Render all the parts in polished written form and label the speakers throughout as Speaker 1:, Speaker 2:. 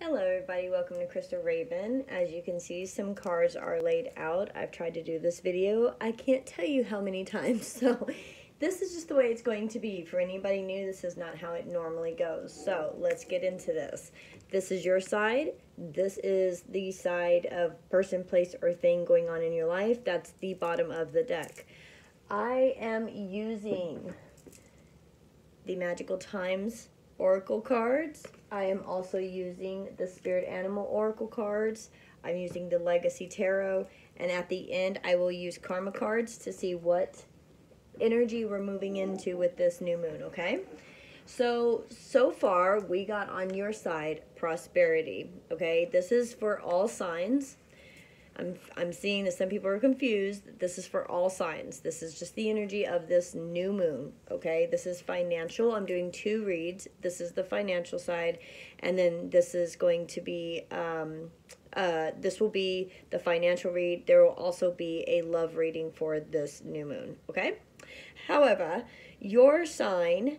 Speaker 1: Hello everybody, welcome to Crystal Raven. As you can see, some cards are laid out. I've tried to do this video. I can't tell you how many times, so this is just the way it's going to be. For anybody new, this is not how it normally goes. So let's get into this. This is your side. This is the side of person, place, or thing going on in your life. That's the bottom of the deck. I am using the Magical Times Oracle cards. I am also using the Spirit Animal Oracle cards. I'm using the Legacy Tarot. And at the end, I will use Karma cards to see what energy we're moving into with this new moon, okay? So far, we got on your side prosperity, okay? This is for all signs. I'm seeing that some people are confused. This is for all signs. This is just the energy of this new moon, okay? This is financial. I'm doing two reads. This is the financial side, and then this is going to be, this will be the financial read. There will also be a love reading for this new moon, okay? However, your sign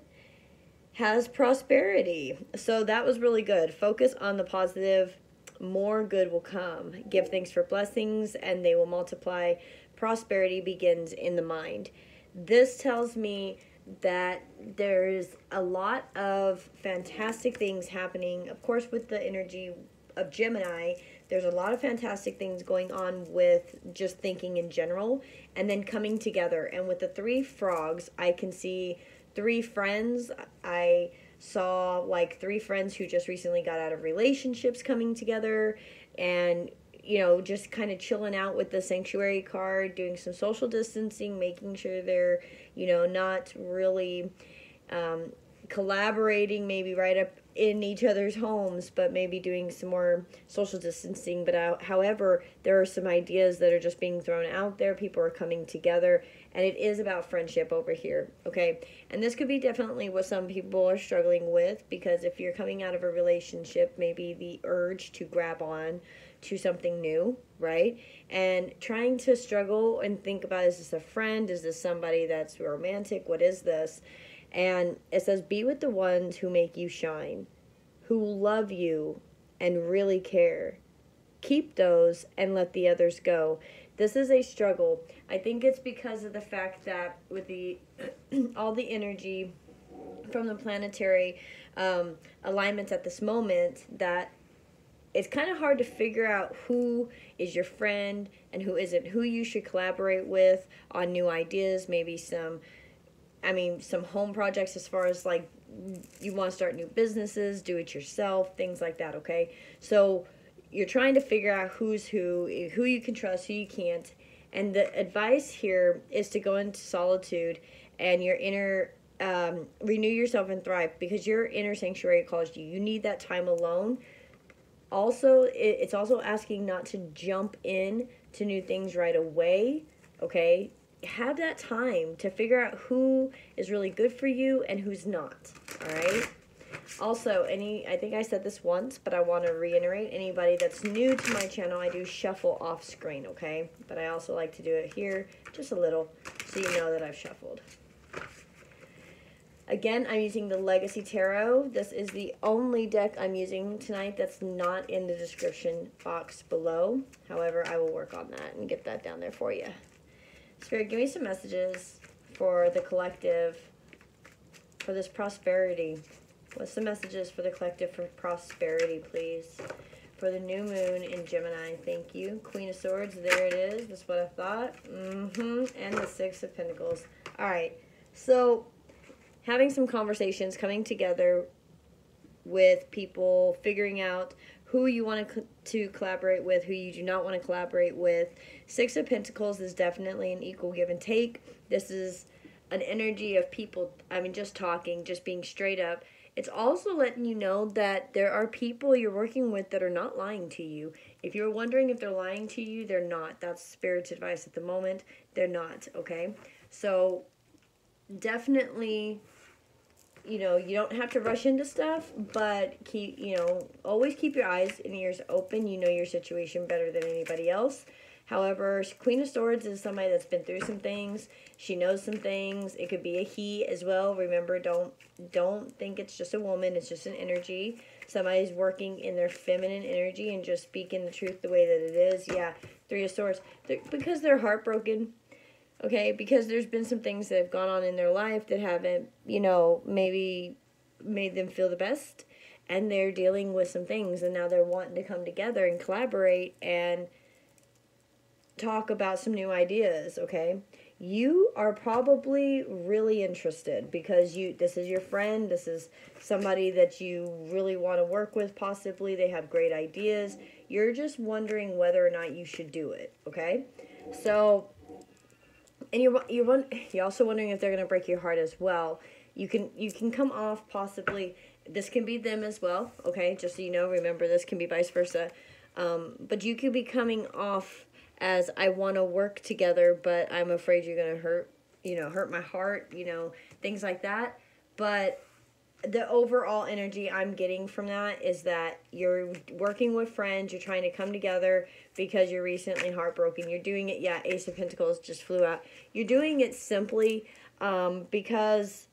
Speaker 1: has prosperity. So that was really good. Focus on the positive. More good will come. Give thanks for blessings and they will multiply. Prosperity begins in the mind. This tells me that there's a lot of fantastic things happening. Of course, with the energy of Gemini, there's a lot of fantastic things going on with just thinking in general and then coming together. And with the three frogs, I can see three friends. I saw like three friends who just recently got out of relationships coming together and, you know, just kind of chilling out with the sanctuary card, doing some social distancing, making sure they're, you know, not really collaborating maybe right up in each other's homes, but maybe doing some more social distancing. But however, there are some ideas that are just being thrown out there. People are coming together, and it is about friendship over here, okay? And this could be definitely what some people are struggling with, because if you're coming out of a relationship, maybe the urge to grab on to something new, right? And trying to struggle and think about, is this a friend? Is this somebody that's romantic? What is this? And it says, be with the ones who make you shine, who love you and really care. Keep those and let the others go. This is a struggle. I think it's because of the fact that with the all the energy from the planetary alignments at this moment, that it's kind of hard to figure out who is your friend and who isn't, who you should collaborate with on new ideas, maybe some home projects as far as like you want to start new businesses, do it yourself, things like that, okay? So you're trying to figure out who's who you can trust, who you can't. And the advice here is to go into solitude and your inner, renew yourself and thrive, because your inner sanctuary calls you. You need that time alone. Also, it's also asking not to jump in to new things right away, okay? Have that time to figure out who is really good for you and who's not, all right? Also, I think I said this once, but I want to reiterate, anybody that's new to my channel, I do shuffle off screen, okay? But I also like to do it here just a little so you know that I've shuffled. Again, I'm using the Legacy Tarot. This is the only deck I'm using tonight that's not in the description box below. However, I will work on that and get that down there for you. Spirit, give me some messages for the collective, for this prosperity. What's the messages for the collective for prosperity, please? For the new moon in Gemini, thank you. Queen of Swords, there it is. That's what I thought. And the Six of Pentacles. All right, so having some conversations, coming together with people, figuring out who you want to collaborate with, who you do not want to collaborate with. Six of Pentacles is definitely an equal give and take. This is an energy of people, just talking, just being straight up. It's also letting you know that there are people you're working with that are not lying to you. If you're wondering if they're lying to you, they're not. That's Spirit's advice at the moment. They're not, okay? So definitely, you know, you don't have to rush into stuff, but always keep your eyes and ears open. You know your situation better than anybody else. However, Queen of Swords is somebody that's been through some things. She knows some things. It could be a he as well. Remember, don't think it's just a woman. It's just an energy. somebody's working in their feminine energy and just speaking the truth the way that it is. Yeah, Three of Swords. Because they're heartbroken, okay? Because there's been some things that have gone on in their life that haven't, maybe made them feel the best. And they're dealing with some things, and now they're wanting to come together and collaborate and talk about some new ideas, okay? You are probably really interested because this is your friend, this is somebody that you really want to work with, possibly. They have great ideas. You're just wondering whether or not you should do it, okay? So, and you're also wondering if they're going to break your heart as well. You can come off possibly, this can be them as well, okay? Just so you know, remember, this can be vice versa. But you could be coming off as, I want to work together, but I'm afraid you're going to hurt my heart, things like that. But the overall energy I'm getting from that is that you're working with friends, you're trying to come together because you're recently heartbroken. You're doing it, yeah, Ace of Pentacles just flew out. You're doing it simply because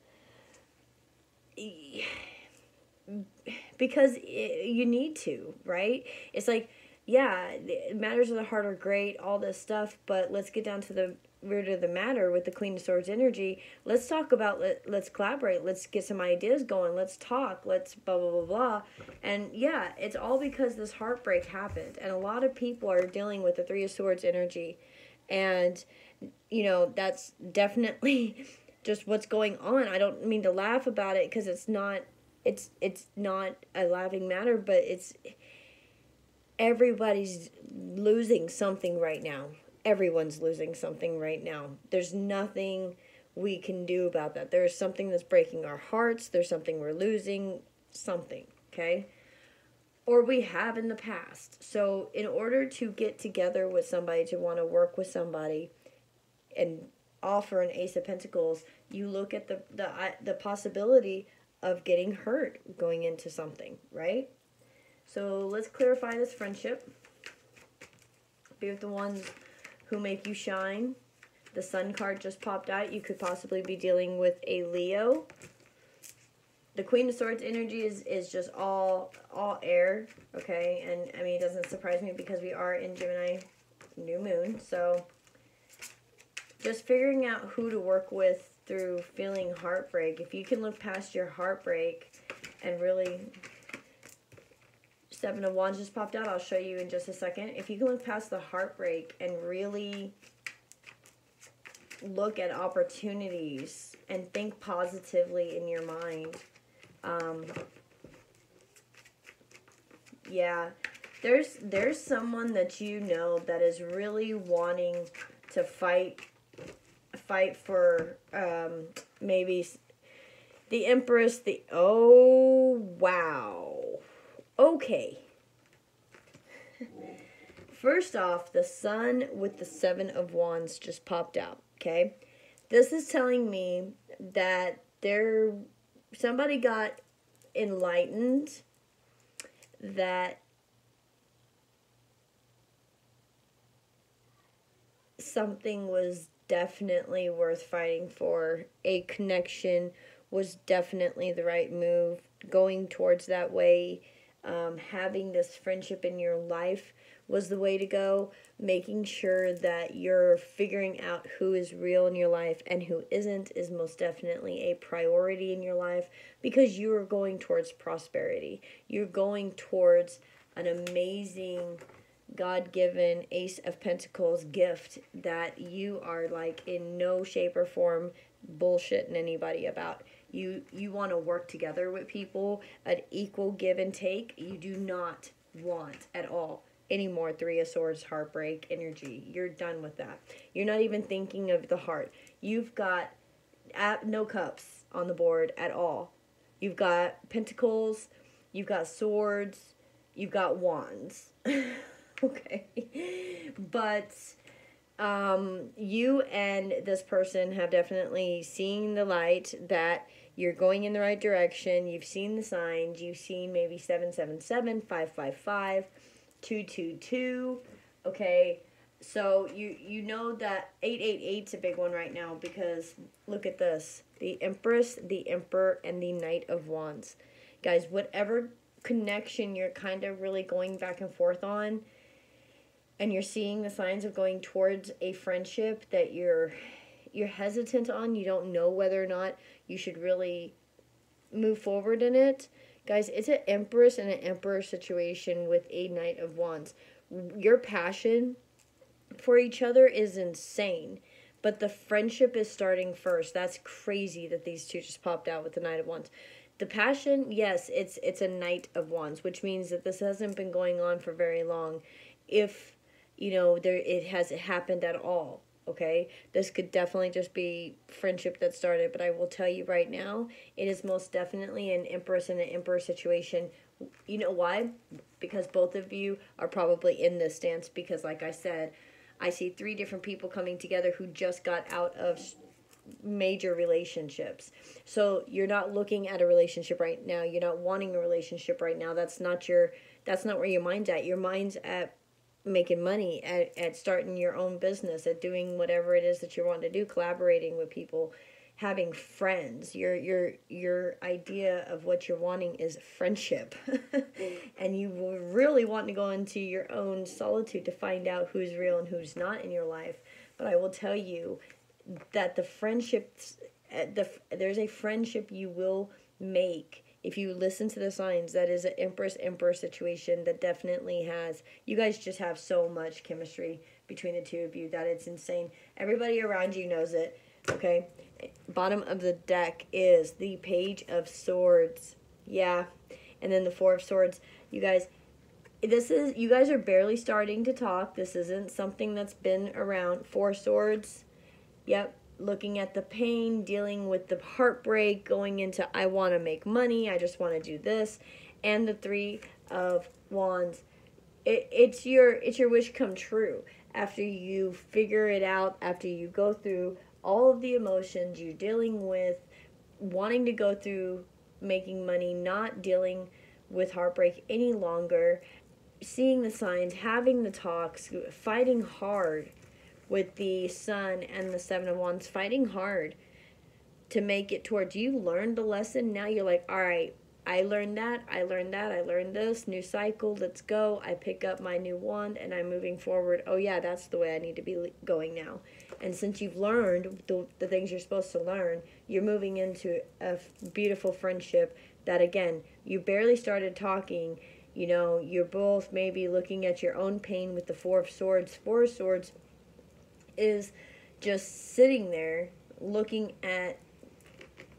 Speaker 1: you need to, right? It's like, yeah, matters of the heart are great, all this stuff, but let's get down to the root of the matter with the Queen of Swords energy. Let's talk about, let's collaborate, let's get some ideas going, let's talk, let's blah, blah, blah, blah. And yeah, it's all because this heartbreak happened. And a lot of people are dealing with the Three of Swords energy. And, that's definitely just what's going on. I don't mean to laugh about it because it's not a laughing matter, but everybody's losing something right now. Everyone's losing something right now. There's nothing we can do about that. There's something that's breaking our hearts. There's something we're losing. Something, okay? Or we have in the past. So in order to get together with somebody, to want to work with somebody and offer an Ace of Pentacles, you look at the possibility of getting hurt going into something, right? So let's clarify this friendship. Be with the ones who make you shine. The Sun card just popped out. You could possibly be dealing with a Leo. The Queen of Swords energy is just all air, okay? And I mean, it doesn't surprise me because we are in Gemini new moon. So just figuring out who to work with through feeling heartbreak. If you can look past your heartbreak and really... Seven of Wands just popped out. I'll show you in just a second. If you can look past the heartbreak and really look at opportunities and think positively in your mind. Yeah, there's someone that you know that is really wanting to fight for maybe the Empress. Oh, wow. Okay. First off, the Sun with the Seven of Wands just popped out, okay? This is telling me that somebody got enlightened that something was definitely worth fighting for. A connection was definitely the right move. Going towards that way, having this friendship in your life was the way to go. Making sure that you're figuring out who is real in your life and who isn't is most definitely a priority in your life, because you are going towards prosperity. You're going towards an amazing God-given Ace of Pentacles gift that you are like in no shape or form bullshitting anybody about. You want to work together with people, an equal give and take. You do not want at all any more Three of Swords heartbreak energy. You're done with that. You're not even thinking of the heart. You've got no cups on the board at all. You've got pentacles, you've got swords, you've got wands. Okay. But you and this person have definitely seen the light, that you're going in the right direction. You've seen the signs. You've seen maybe 777, 555, 222. Okay. So you know that 888's a big one right now, because look at this. The Empress, the Emperor, and the Knight of Wands. Guys, whatever connection you're kind of really going back and forth on, and you're seeing the signs of going towards a friendship that you're hesitant on. You don't know whether or not you should really move forward in it. Guys, it's an Empress and an Emperor situation with a Knight of Wands. Your passion for each other is insane, but the friendship is starting first. That's crazy that these two just popped out with the Knight of Wands. The passion, yes, it's a Knight of Wands, which means that this hasn't been going on for very long. If, it hasn't happened at all, okay? This could definitely just be friendship that started, but I will tell you right now, it is most definitely an Empress and an Emperor situation. You know why? Because both of you are probably in this stance, because like I said, I see 3 different people coming together who just got out of major relationships. So you're not looking at a relationship right now. You're not wanting a relationship right now. That's not where your mind's at. Your mind's at making money, at starting your own business, at doing whatever it is that you want to do, collaborating with people, having friends. Your idea of what you're wanting is friendship. And you really want to go into your own solitude to find out who's real and who's not in your life. But I will tell you that the friendships, there's a friendship you will make if you listen to the signs. That is an Empress-Emperor situation that definitely has, you guys just have so much chemistry between the two of you that it's insane. Everybody around you knows it, okay? Bottom of the deck is the Page of Swords. Yeah. And then the Four of Swords. You guys, you guys are barely starting to talk. This isn't something that's been around. Four Swords. Yep, looking at the pain, dealing with the heartbreak, going into I want to make money, I just want to do this, and the Three of Wands. It's your wish come true after you figure it out, after you go through all of the emotions you're dealing with, wanting to go through making money, not dealing with heartbreak any longer, seeing the signs, having the talks, fighting hard with the Sun and the Seven of Wands, fighting hard to make it towards, you learned the lesson. Now you're like, all right, I learned that, I learned this, new cycle, let's go. I pick up my new wand and I'm moving forward. Oh yeah, that's the way I need to be going now. And since you've learned the things you're supposed to learn, you're moving into a beautiful friendship that, again, you barely started talking. You're both maybe looking at your own pain with the Four of Swords. Four of Swords is just sitting there looking at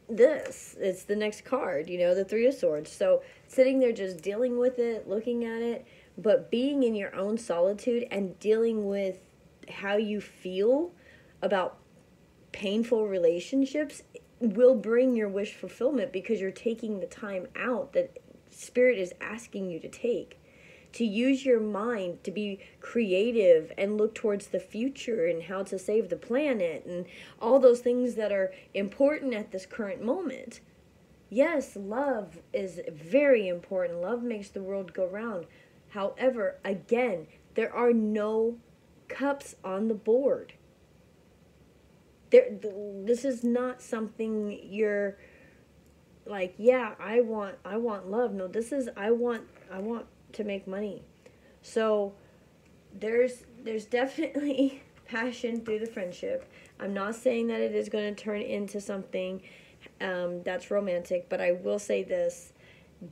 Speaker 1: this. It's the next card, the Three of Swords. So sitting there just dealing with it, looking at it, but being in your own solitude and dealing with how you feel about painful relationships will bring your wish fulfillment, because you're taking the time out that Spirit is asking you to take. To use your mind to be creative and look towards the future and how to save the planet and all those things that are important at this current moment. Yes, love is very important. Love makes the world go round. However, again, there are no cups on the board. This is not something you're like, yeah, I want love. No, this is I want to make money. So there's definitely passion through the friendship. I'm not saying that it is going to turn into something that's romantic, but I will say this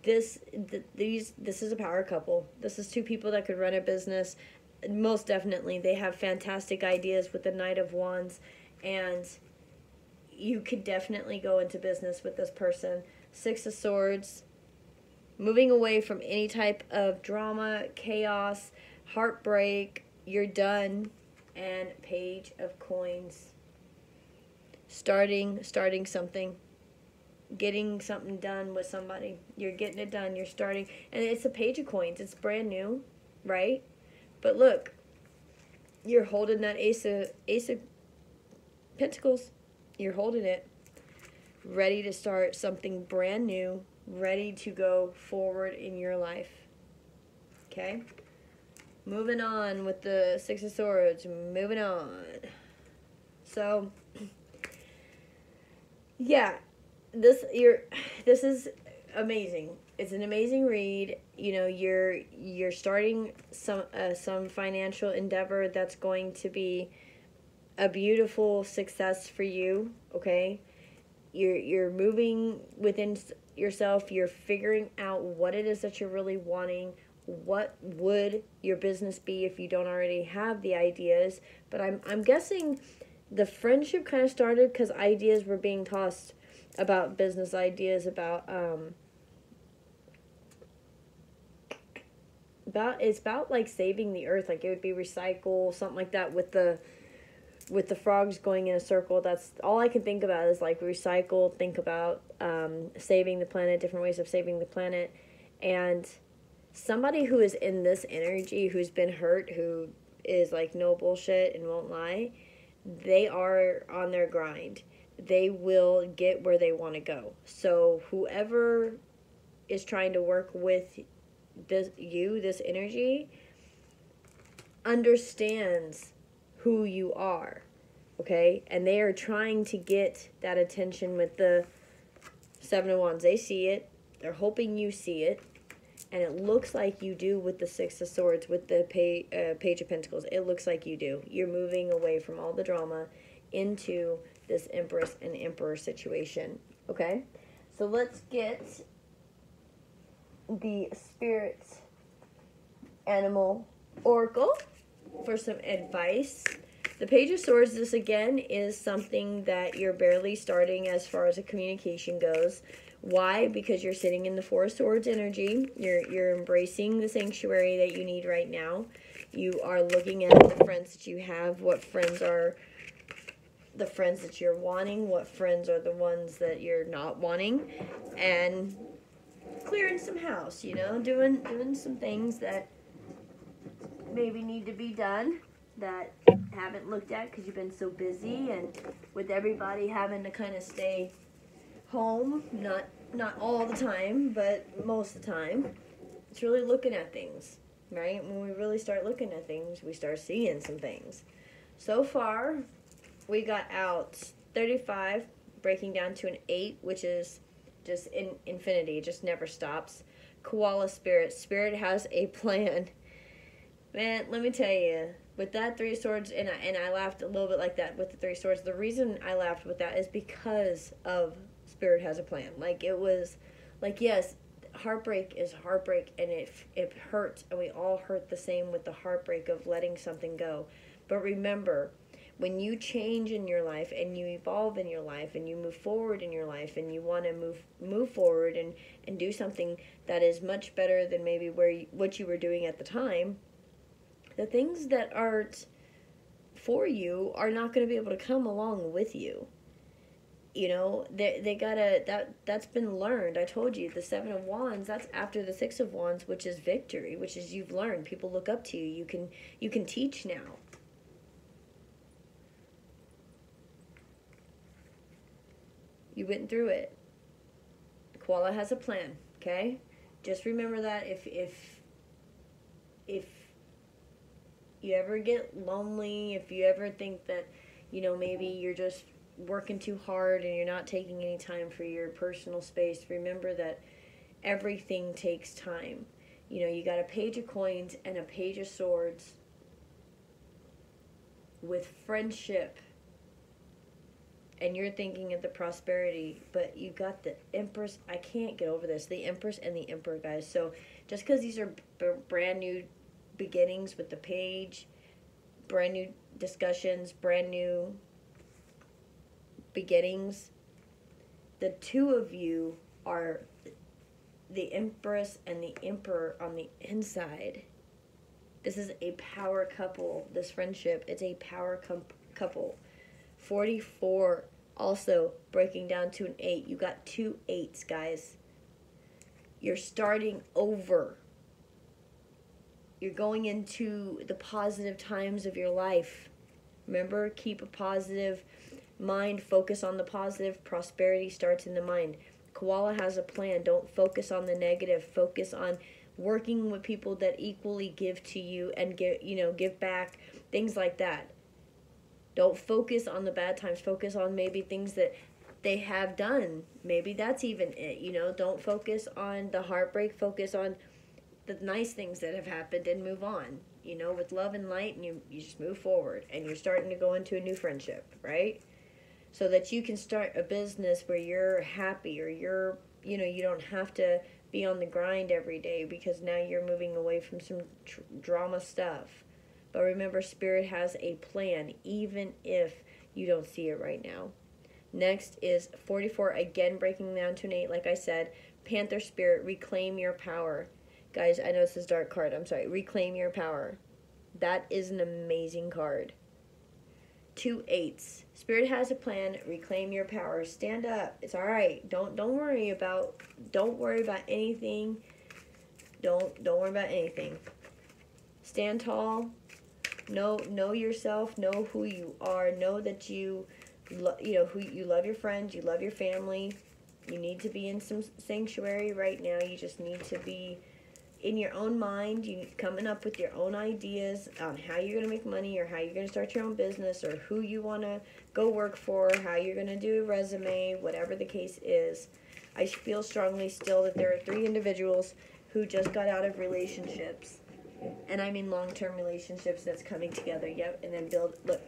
Speaker 1: is a power couple. This is two people that could run a business. Most definitely, they have fantastic ideas with the Knight of Wands, and you could definitely go into business with this person. Six of Swords, moving away from any type of drama, chaos, heartbreak, you're done. And Page of Coins, starting something, getting something done with somebody. You're getting it done, you're starting, and it's a Page of Coins. It's brand new, right? But look, you're holding that Ace of Pentacles. You're holding it, ready to start something brand new, ready to go forward in your life. Okay? Moving on with the Six of Swords. Moving on. So, yeah, this is amazing. it's an amazing read. You know, you're starting some financial endeavor that's going to be a beautiful success for you. Okay, you're moving within yourself. You're figuring out what it is that you're really wanting. What would your business be if you don't already have the ideas? But I'm guessing the friendship kind of started because ideas were being tossed about business ideas, about it's about like saving the earth, like it would be recycle, something like that, with the frogs going in a circle. That's all I can think about is like recycle, think about saving the planet, different ways of saving the planet. And somebody who is in this energy, who's been hurt, who is like no bullshit and won't lie, they are on their grind. They will get where they want to go. So whoever is trying to work with this energy, understands who you are, okay? And they are trying to get that attention with the Seven of Wands. They see it. They're hoping you see it. And it looks like you do with the Six of Swords, with the Page of Pentacles. It looks like you do. You're moving away from all the drama into this Empress and Emperor situation, okay? So let's get the Spirit Animal Oracle for some advice. The Page of Swords, this again is something that you're barely starting as far as a communication goes. Why? Because you're sitting in the Four of Swords energy. You're embracing the sanctuary that you need right now. You are looking at the friends that you have, what friends are the friends that you're wanting, what friends are the ones that you're not wanting, and clearing some house, you know, doing some things that maybe need to be done that haven't looked at because you've been so busy, and with everybody having to kind of stay home, not all the time, but most of the time, it's really looking at things, right? When we really start looking at things, we start seeing some things. So far, we got out 35, breaking down to an 8, which is just infinity, just never stops. Koala Spirit. Spirit has a plan. Man, let me tell you, with that Three of Swords, and I laughed a little bit like that with the Three of Swords. The reason I laughed with that is because of Spirit has a plan. Like, it was, like, yes, heartbreak is heartbreak, and it hurts, and we all hurt the same with the heartbreak of letting something go. But remember, when you change in your life and you evolve in your life and you move forward in your life and you want to move forward and do something that is much better than maybe what you were doing at the time, the things that aren't for you are not going to be able to come along with you. You know, they gotta, that's been learned. I told you, the Seven of Wands, that's after the Six of Wands, which is victory, which is you've learned. People look up to you. You can teach now. You went through it. Koala has a plan, okay? Just remember that if you ever get lonely, if you ever think that, you know, maybe you're just working too hard and you're not taking any time for your personal space, remember that everything takes time. You know, you got a Page of Coins and a Page of Swords with friendship, and you're thinking of the prosperity, but you got the Empress. I can't get over this. The Empress and the Emperor, guys. So just because these are brand new beginnings with the Page, brand new discussions, brand new beginnings, the two of you are the Empress and the Emperor on the inside. This is a power couple. This friendship, it's a power couple. 44, also breaking down to an 8. You got 2 8s, guys. You're starting over. You're going into the positive times of your life. Remember, keep a positive mind. Focus on the positive. Prosperity starts in the mind. Koala has a plan. Don't focus on the negative. Focus on working with people that equally give to you and give back, things like that. Don't focus on the bad times. Focus on maybe things that they have done. Maybe that's even it. You know, don't focus on the heartbreak, focus on the nice things that have happened and move on. You know, with love and light, and you just move forward, and you're starting to go into a new friendship, right? So that you can start a business where you're happy, or you're, you know, you don't have to be on the grind every day, because now you're moving away from some drama stuff. But remember, Spirit has a plan, even if you don't see it right now. Next is 44, again breaking down to an 8, like I said. Panther Spirit, reclaim your power. Guys, I know this is a dark card. I'm sorry. Reclaim your power. That is an amazing card. 2 8s. Spirit has a plan. Reclaim your power. Stand up. It's all right. Don't worry about anything. Don't worry about anything. Stand tall. Know yourself. Know who you are. Know that you know who you love. Your friends. You love your family. You need to be in some sanctuary right now. You just need to be in your own mind. You coming up with your own ideas on how you're going to make money, or how you're going to start your own business, or who you want to go work for, how you're going to do a resume, whatever the case is. I feel strongly still that there are 3 individuals who just got out of relationships, and I mean long-term relationships that's coming together. Yep. And then build. Look,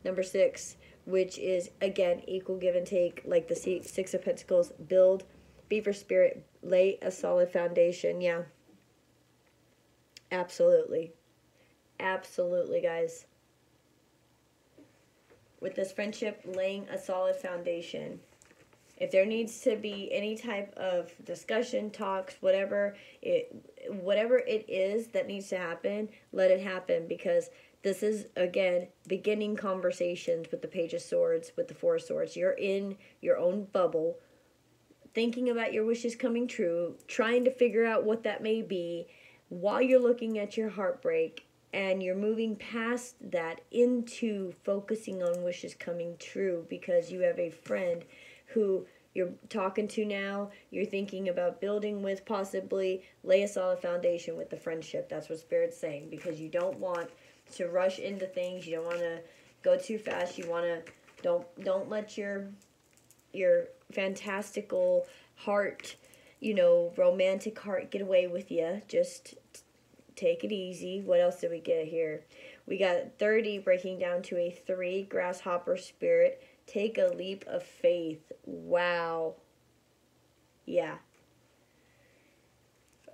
Speaker 1: number 6, which is again equal give and take, like the 6 of Pentacles. Build, Beaver Spirit, lay a solid foundation. Yeah. Absolutely. Absolutely, guys. With this friendship, laying a solid foundation. If there needs to be any type of discussion, talks, whatever it is that needs to happen, let it happen, because this is, again, beginning conversations with the Page of Swords, with the Four of Swords. You're in your own bubble, thinking about your wishes coming true, trying to figure out what that may be, while you're looking at your heartbreak, and you're moving past that into focusing on wishes coming true, because you have a friend who you're talking to now, you're thinking about building with, possibly lay a solid foundation with the friendship. That's what Spirit's saying, because you don't want to rush into things. You don't want to go too fast. You want to, don't let your fantastical heart, you know, romantic heart get away with you. Just take it easy. What else did we get here? We got 30 breaking down to a 3, Grasshopper Spirit. Take a leap of faith. Wow. Yeah.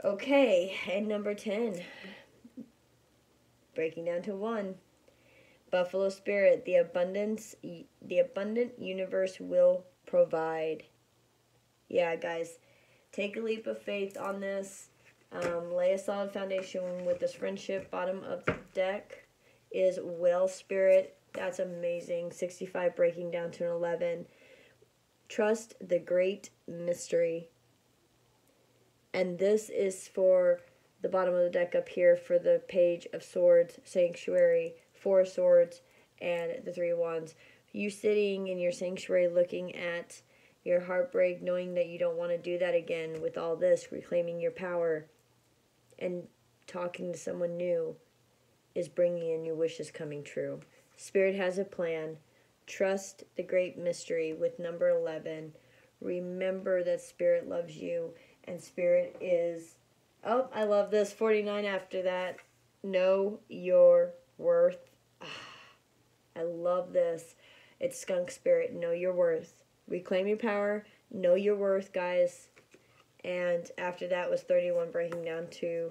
Speaker 1: Okay, and number 10, breaking down to 1, Buffalo Spirit. The abundant universe will provide. Yeah, guys, take a leap of faith on this. Lay a solid foundation with this friendship. Bottom of the deck is Whale Spirit. That's amazing. 65 breaking down to an 11. Trust the great mystery. And this is for the bottom of the deck up here for the Page of Swords, Sanctuary, 4 Swords, and the 3 Wands. You sitting in your sanctuary looking at your heartbreak, knowing that you don't want to do that again with all this, reclaiming your power and talking to someone new is bringing in your wishes coming true. Spirit has a plan. Trust the great mystery with number 11. Remember that Spirit loves you, and Spirit is, oh, I love this, 49 after that. Know your worth. I love this. It's Skunk Spirit. Know your worth. Reclaim your power. Know your worth, guys. And after that was 31 breaking down to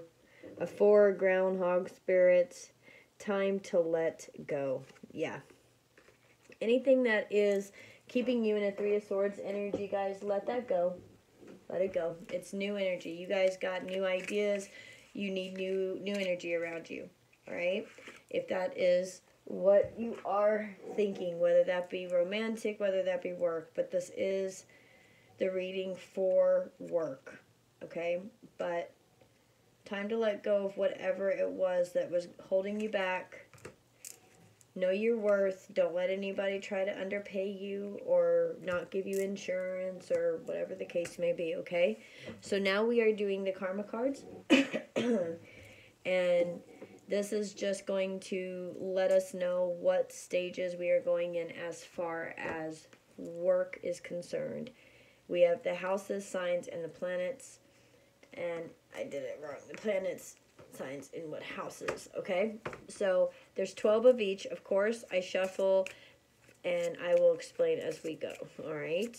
Speaker 1: a 4, Groundhog Spirit. Time to let go. Yeah. Anything that is keeping you in a 3 of Swords energy, guys, let that go. Let it go. It's new energy. You guys got new ideas. You need new energy around you. All right? If that is what you are thinking, whether that be romantic, whether that be work, but this is the reading for work. Okay? But time to let go of whatever it was that was holding you back. Know your worth. Don't let anybody try to underpay you or not give you insurance or whatever the case may be, okay? So now we are doing the karma cards. And this is just going to let us know what stages we are going in as far as work is concerned. We have the houses, signs, and the planets. And I did it wrong. The planets, signs, and what houses, okay? So there's 12 of each. Of course, I shuffle, and I will explain as we go, all right?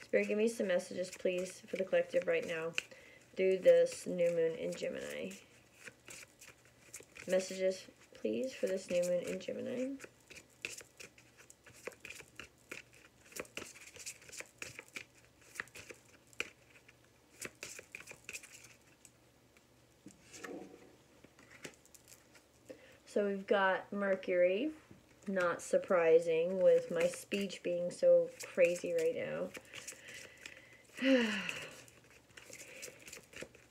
Speaker 1: Spirit, give me some messages, please, for the collective right now through this new moon in Gemini. Messages, please, for this new moon in Gemini. So we've got Mercury, not surprising with my speech being so crazy right now.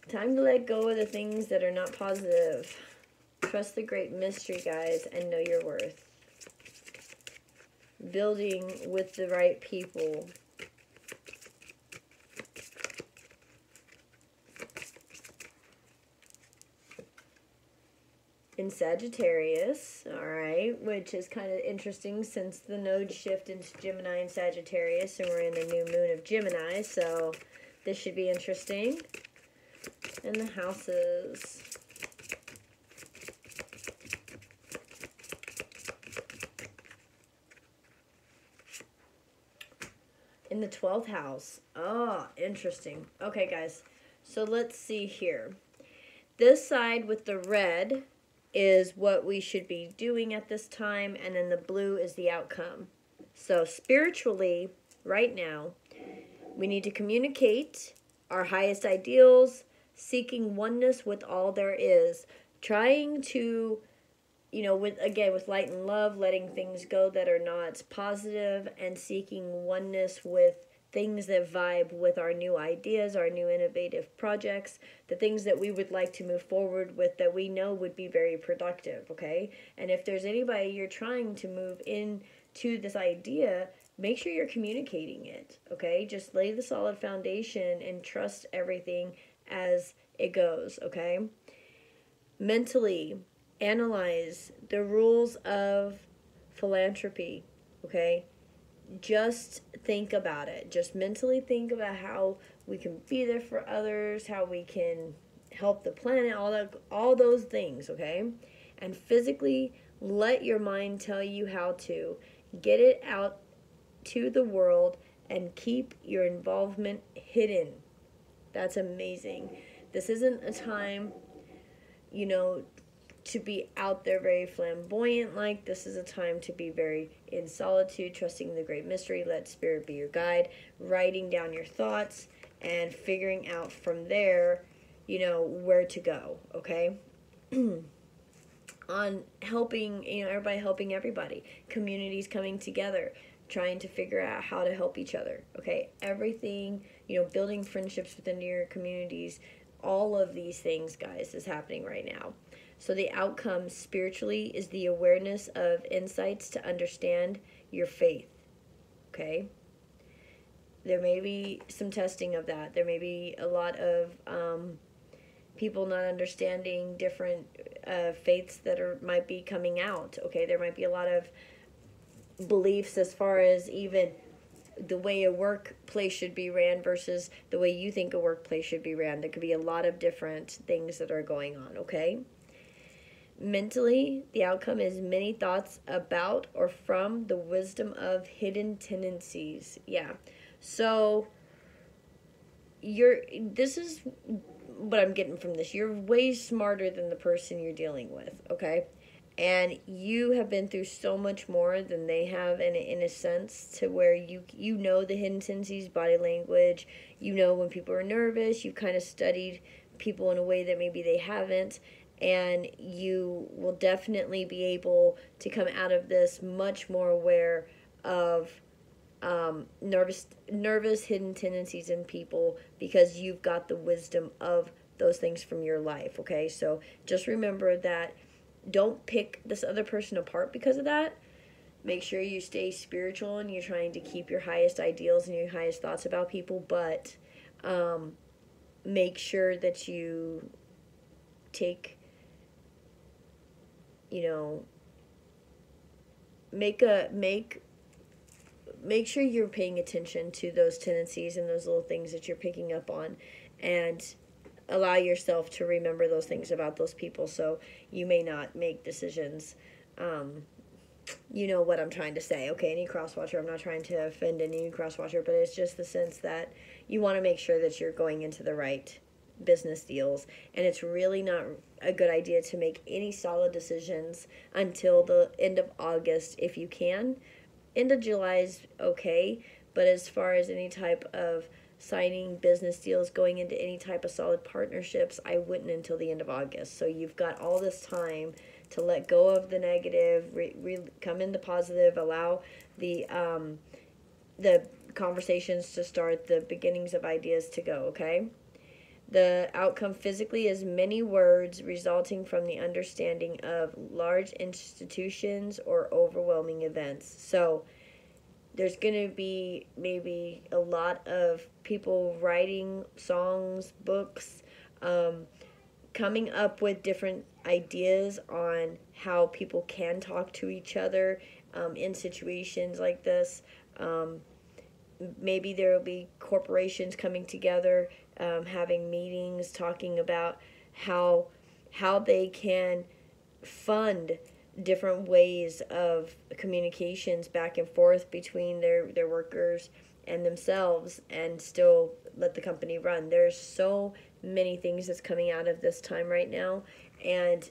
Speaker 1: Time to let go of the things that are not positive. Trust the great mystery, guys, and know your worth. Building with the right people. In Sagittarius, all right, which is kind of interesting since the node shift into Gemini and Sagittarius, and we're in the new moon of Gemini, so this should be interesting. And the houses. In the 12th house. Oh, interesting. Okay, guys, so let's see here. This side with the red is what we should be doing at this time, and then the blue is the outcome. So spiritually, right now, we need to communicate our highest ideals, seeking oneness with all there is, trying to, you know, with light and love, letting things go that are not positive, and seeking oneness with things that vibe with our new ideas, our new innovative projects, the things that we would like to move forward with that we know would be very productive, okay? And if there's anybody you're trying to move into this idea, make sure you're communicating it, okay? Just lay the solid foundation and trust everything as it goes, okay? Mentally, analyze the rules of philanthropy, okay? Just think about it. Just mentally think about how we can be there for others, how we can help the planet, all those things, okay? And physically, let your mind tell you how to get it out to the world and keep your involvement hidden. That's amazing. This isn't a time, you know, to be out there very flamboyant. Like, this is a time to be very in solitude, trusting the great mystery. Let spirit be your guide, writing down your thoughts and figuring out from there, you know, where to go, okay? On helping, you know, everybody helping everybody, communities coming together, trying to figure out how to help each other, okay? Everything, you know, building friendships within your communities, all of these things, guys, is happening right now. So the outcome spiritually is the awareness of insights to understand your faith, okay? There may be some testing of that. There may be a lot of people not understanding different faiths that might be coming out, okay? There might be a lot of beliefs as far as even the way a workplace should be ran versus the way you think a workplace should be ran. There could be a lot of different things that are going on, okay? Mentally, the outcome is many thoughts about or from the wisdom of hidden tendencies. Yeah. So this is what I'm getting from this. You're way smarter than the person you're dealing with, okay? And you have been through so much more than they have in a sense, to where you know the hidden tendencies, body language, you know when people are nervous, you've kind of studied people in a way that maybe they haven't, and you will definitely be able to come out of this much more aware of nervous hidden tendencies in people, because you've got the wisdom of those things from your life, okay? So just remember that. Don't pick this other person apart because of that. Make sure you stay spiritual and you're trying to keep your highest ideals and your highest thoughts about people, but make sure that you take, you know, make make sure you're paying attention to those tendencies and those little things that you're picking up on, and allow yourself to remember those things about those people, so you may not make decisions. You know what I'm trying to say. Okay, any crosswatcher, I'm not trying to offend any crosswatcher, but it's just the sense that you want to make sure that you're going into the right business deals, and it's really not a good idea to make any solid decisions until the end of August if you can. End of July is okay, but as far as any type of signing business deals, going into any type of solid partnerships, I wouldn't until the end of August. So you've got all this time to let go of the negative, come into positive, allow the conversations to start, the beginnings of ideas to go, okay? The outcome physically is many words resulting from the understanding of large institutions or overwhelming events. So there's going to be maybe a lot of people writing songs, books, coming up with different ideas on how people can talk to each other in situations like this. Maybe there will be corporations coming together, having meetings, talking about how they can fund different ways of communications back and forth between their workers and themselves, and still let the company run. There's so many things that's coming out of this time right now, and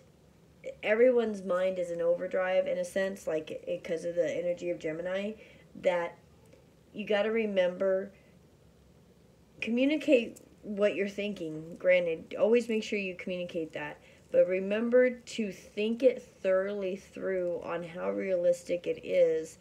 Speaker 1: everyone's mind is in overdrive in a sense, like because of the energy of Gemini, that you got to remember, communicate what you're thinking. Granted, always make sure you communicate that, but remember to think it thoroughly through on how realistic it is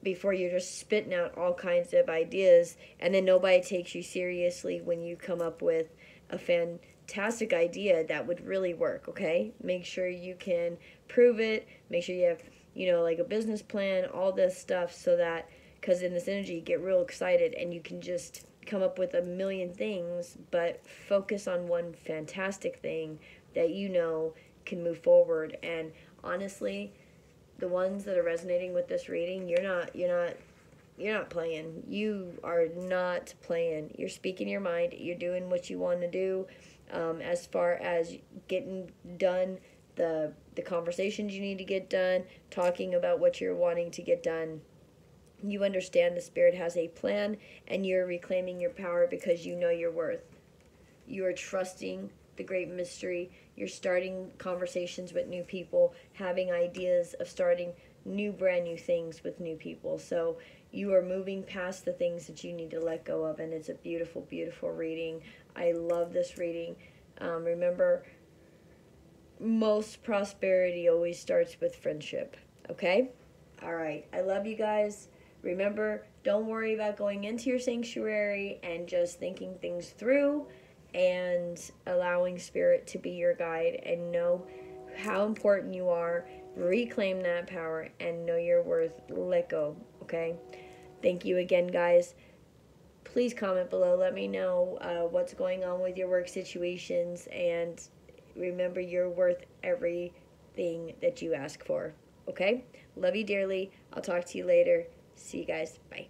Speaker 1: before you're just spitting out all kinds of ideas, and then nobody takes you seriously when you come up with a fantastic idea that would really work, okay? Make sure you can prove it. Make sure you have, like a business plan, all this stuff, so that, because in this energy, you get real excited and you can just come up with a million things, but focus on one fantastic thing that can move forward. And honestly, the ones that are resonating with this reading, you're not playing. You are not playing. You're speaking your mind. You're doing what you want to do. As far as getting done the conversations you need to get done, talking about what you're wanting to get done, you understand the Spirit has a plan, and you're reclaiming your power because you know your worth. You are trusting the great mystery. You're starting conversations with new people, having ideas of starting brand new things with new people. So you are moving past the things that you need to let go of, and it's a beautiful, beautiful reading. I love this reading. Remember, most prosperity always starts with friendship, okay? All right. I love you guys. Remember, don't worry about going into your sanctuary and just thinking things through and allowing Spirit to be your guide, and know how important you are. Reclaim that power and know your worth. Let go, okay? Thank you again, guys. Please comment below. Let me know what's going on with your work situations, and remember, you're worth everything that you ask for, okay? Love you dearly. I'll talk to you later. See you guys. Bye.